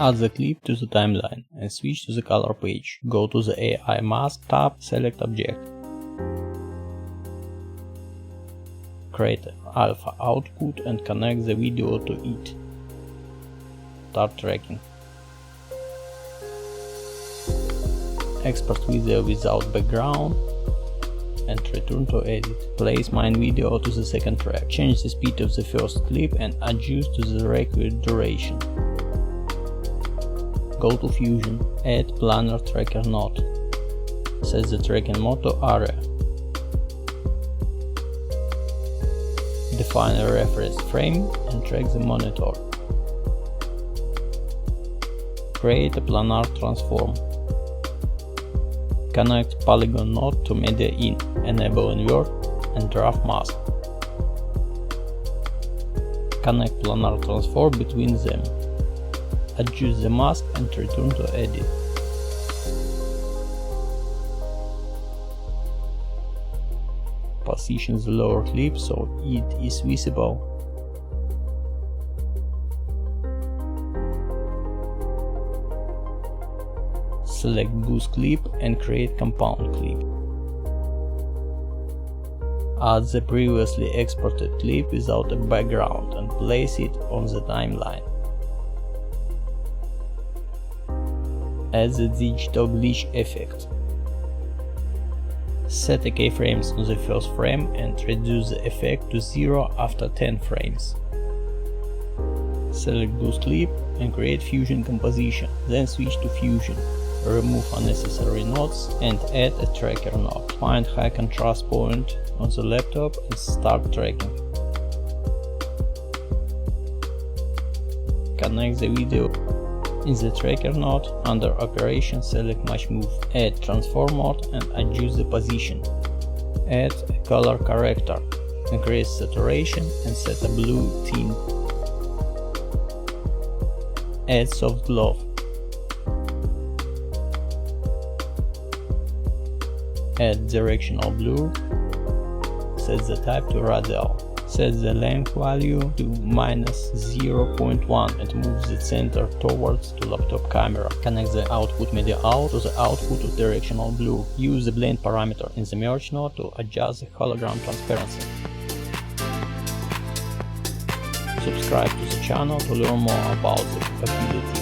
Add the clip to the timeline and switch to the color page. Go to the AI Mask tab, select Object. Create an alpha output and connect the video to it. Start tracking. Export video without background and return to edit. Place main video to the second track. Change the speed of the first clip and adjust to the required duration. Go to Fusion. Add planar tracker node. Set the tracking mode to area. Define a reference frame and track the monitor. Create a planar transform. Connect polygon node to media in. Enable invert and draft mask. Connect planar transform between them. Adjust the mask and return to edit. Position the lower clip so it is visible. Select Boost clip and create compound clip. Add the previously exported clip without a background and place it on the timeline. Add the digital glitch effect. Set the keyframes on the first frame and reduce the effect to 0 after 10 frames. Select Boost clip and create Fusion composition, then switch to Fusion. Remove unnecessary nodes and add a tracker node. Find high contrast point on the laptop and start tracking. Connect the video. In the tracker node, under Operation, select Match Move. Add Transform mode and adjust the position. Add a color corrector. Increase saturation and set a blue tint. Add soft glow. Add directional blur. Set the type to radial. Set the length value to -0.1 and move the center towards the laptop camera. Connect the output media out to the output of directional blur. Use the blend parameter in the merge node to adjust the hologram transparency. Subscribe to the channel to learn more about the capability.